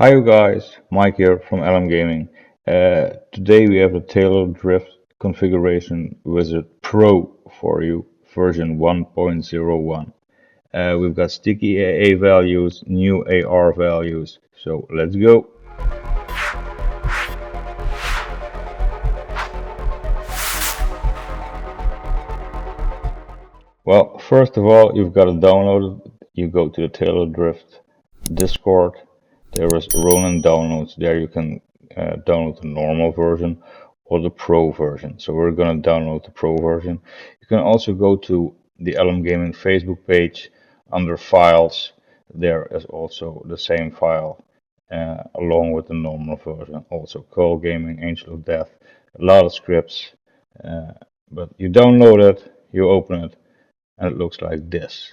Hi you guys, Mike here from LM Gaming. Today we have a TaylorDrift configuration wizard Pro for you, version 1.01. We've got sticky AA values, new AR values, so let's go. Well, first of all, you've got to download it. You go to the TaylorDrift Discord. There is RONIN downloads. There you can download the normal version or the Pro version. So we're going to download the Pro version. You can also go to the LM Gaming Facebook page under Files. There is also the same file along with the normal version. Also Call Gaming, Angel of Death, a lot of scripts. But you download it, you open it, and it looks like this.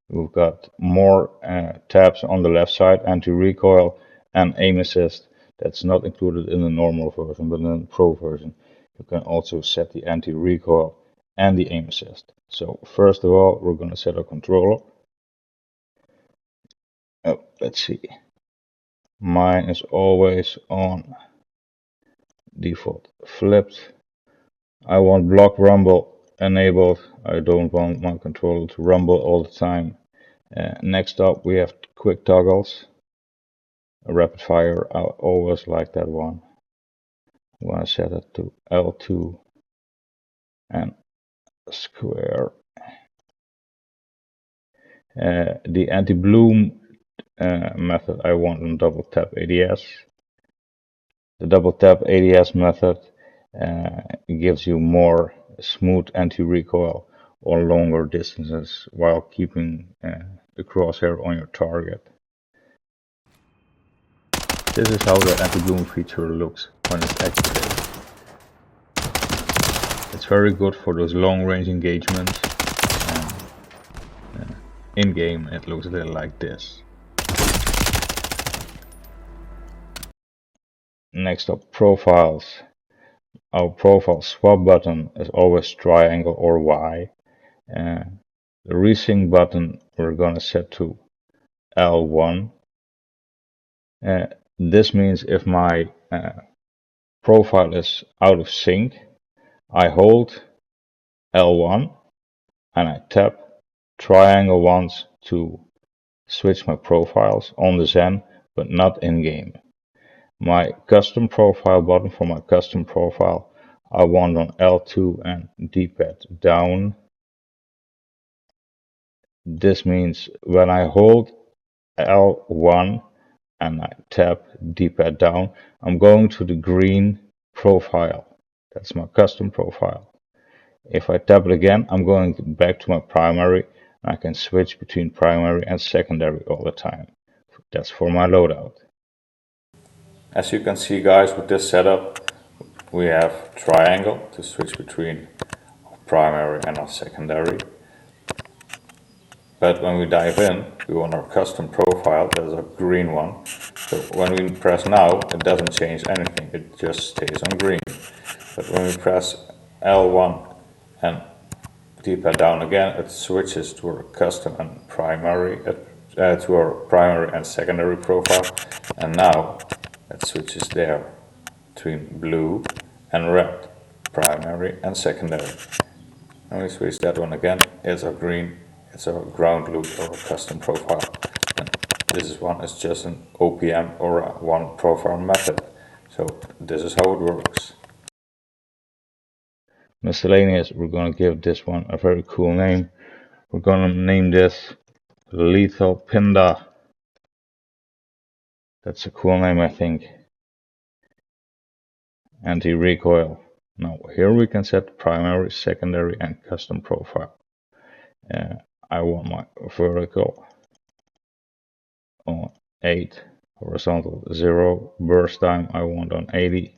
We've got more tabs on the left side, anti-recoil and aim assist. That's not included in the normal version, but in the Pro version. You can also set the anti-recoil and the aim assist. So first of all, we're going to set our controller. Oh, let's see. Mine is always on default flipped. I want block rumble enabled. I don't want my controller to rumble all the time. Next up, we have quick toggles. A rapid fire, I always like that one. I'm going to set it to L2 and square. The anti-bloom method I want on double tap ADS. The double tap ADS method gives you more smooth anti-recoil or longer distances while keeping the crosshair on your target. This is how the anti-bloom feature looks when it's activated. It's very good for those long-range engagements. In-game it looks a little like this. Next up, profiles. Our profile swap button is always triangle or Y. The resync button we're gonna set to L1. This means if my profile is out of sync, I hold L1 and I tap triangle once to switch my profiles on the Zen, but not in game. My custom profile button for my custom profile, I want on L2 and D-pad down. This means when I hold L1 and I tap D-pad down, I'm going to the green profile. That's my custom profile. If I tap it again, I'm going back to my primary. I can switch between primary and secondary all the time. That's for my loadout. As you can see guys, with this setup, we have triangle to switch between our primary and our secondary. But when we dive in, we want our custom profile, that is a green one. So when we press now, it doesn't change anything, it just stays on green. But when we press L1 and D-pad down again, it switches to our custom and primary, to our primary and secondary profile. And now it switches there between blue and red, primary and secondary. And we switch that one again, it's our green. It's a ground loop or a custom profile. And this one is just an OPM or a one profile method. So this is how it works. Miscellaneous, we're going to give this one a very cool name. We're going to name this Lethal Pinda. That's a cool name, I think. Anti-recoil. Now here we can set primary, secondary and custom profile. I want my vertical on 8, horizontal 0, burst time I want on 80.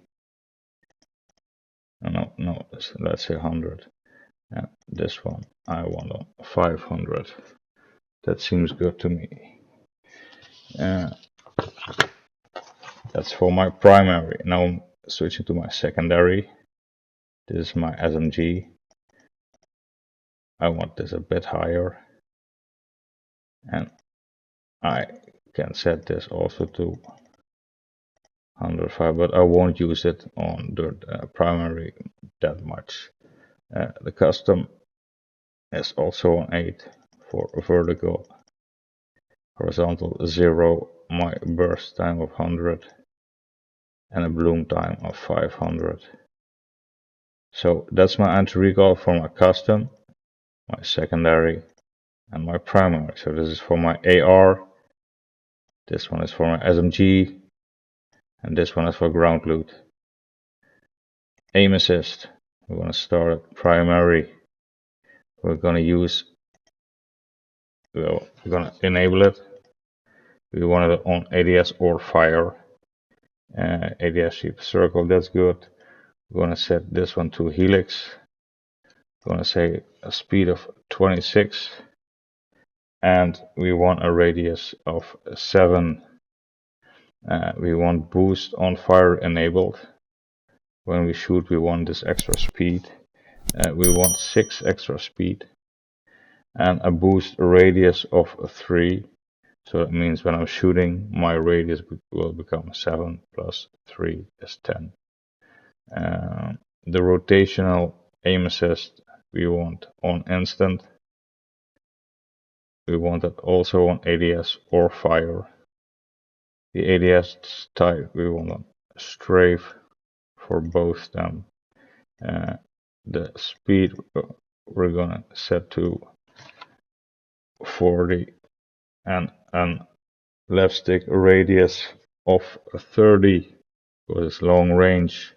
No, let's say 100. And this one I want on 500. That seems good to me. That's for my primary. Now I'm switching to my secondary. This is my SMG. I want this a bit higher. And I can set this also to 105, but I won't use it on the primary that much. The custom is also on 8 for vertical, horizontal 0, my burst time of 100, and a bloom time of 500. So that's my anti-recoil for my custom, my secondary, and my primary. So this is for my AR, this one is for my SMG, and this one is for ground loot. Aim assist, we're going to start at primary. We're going to use, well, we're going to enable it. We want it on ADS or fire. ADS shape circle, that's good. We're going to set this one to helix. We're going to say a speed of 26. And we want a radius of 7. We want boost on fire enabled. When we shoot, we want this extra speed. We want 6 extra speed. And a boost radius of 3. So that means when I'm shooting, my radius will become 7 plus 3 is 10. The rotational aim assist we want on instant. We want it also on ADS or fire. The ADS type we want on strafe for both them. The speed we're gonna set to 40 and an left stick radius of 30 because it's long range.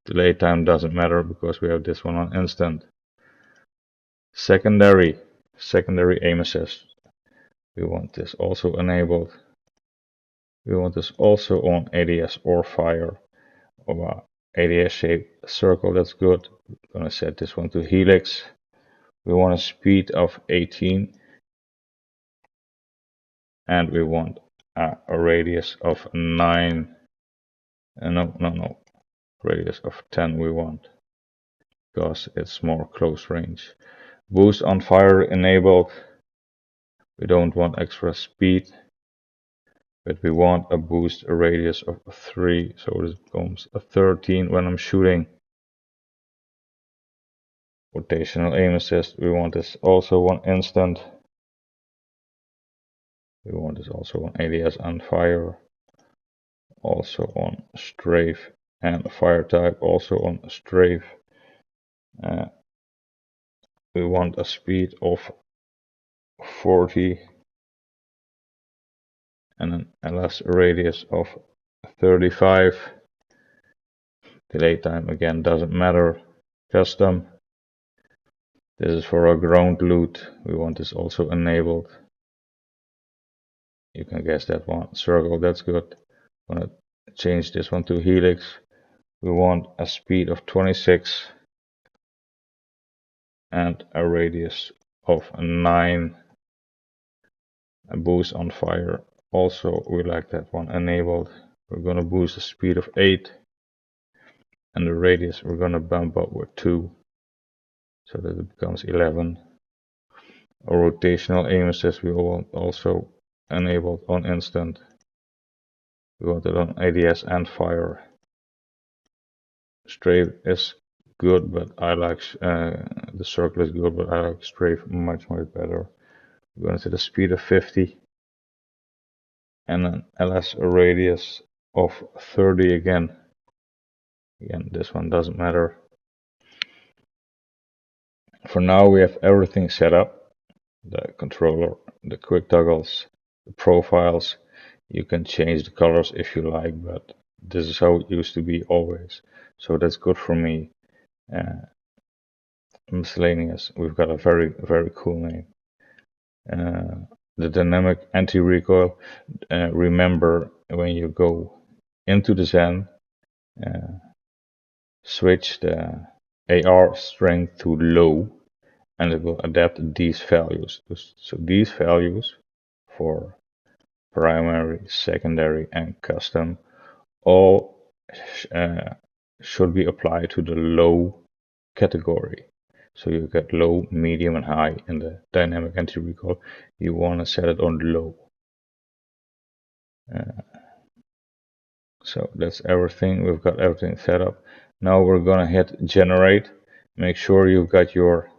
Delay time doesn't matter because we have this one on instant. Secondary aim assist. We want this also enabled. We want this also on ADS or fire. Or ADS shape circle, that's good. We're gonna set this one to helix. We want a speed of 18. And we want a radius of 9. No. Radius of 10 we want. Because it's more close range. Boost on fire enabled. We don't want extra speed. But we want a boost radius of 3. So this becomes a 13 when I'm shooting. Rotational aim assist. We want this also on instant. We want this also on ADS and fire. Also on strafe. And fire type also on strafe. We want a speed of 40 and an LS radius of 35. Delay time again doesn't matter. Custom. This is for our ground loot. We want this also enabled. You can guess that one. Circle, that's good. I'm gonna change this one to helix. We want a speed of 26 and a radius of 9. A boost on fire. Also, we like that one enabled. We're gonna boost the speed of 8. And the radius we're gonna bump up with 2. So that it becomes 11. A rotational aim assist we want also enabled on instant. We want it on ADS and fire. Strafe is good, but I like the circle is good, but I like strafe much better. We're going to set a speed of 50 and an LS radius of 30 again. Again, this one doesn't matter. For now, we have everything set up. The controller, the quick toggles, the profiles. You can change the colors if you like, but this is how it used to be always. So that's good for me. Miscellaneous, we've got a very cool name. The dynamic anti-recoil. Remember, when you go into the Zen, switch the AR strength to low, and it will adapt these values. So these values for primary, secondary, and custom all should be applied to the low category. So you get low, medium, and high in the dynamic anti-recoil. You want to set it on low. So that's everything. We've got everything set up. Now we're gonna hit generate. Make sure you've got your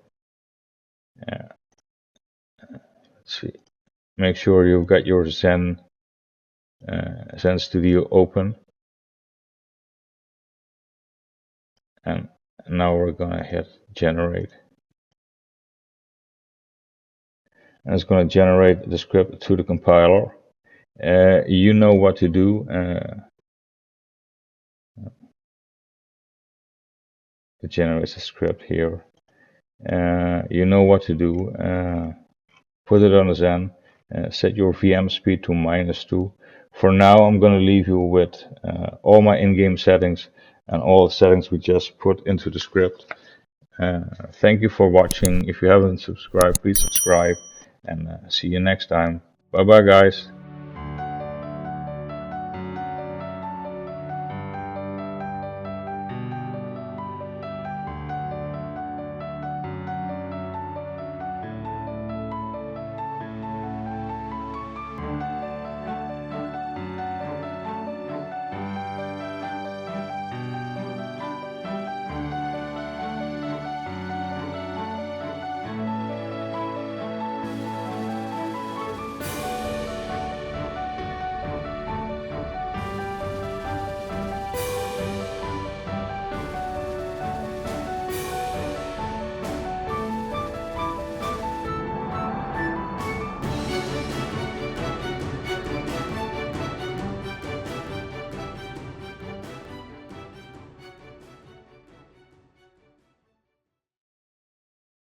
let's see. Make sure you've got your Zen Studio open, and now we're gonna hit generate, and it's gonna generate the script to the compiler. You know what to do. It generates a script here. You know what to do. Put it on the Zen. Set your VM speed to -2. For now, I'm going to leave you with all my in-game settings and all the settings we just put into the script. Thank you for watching. If you haven't subscribed, please subscribe, and see you next time. Bye bye, guys.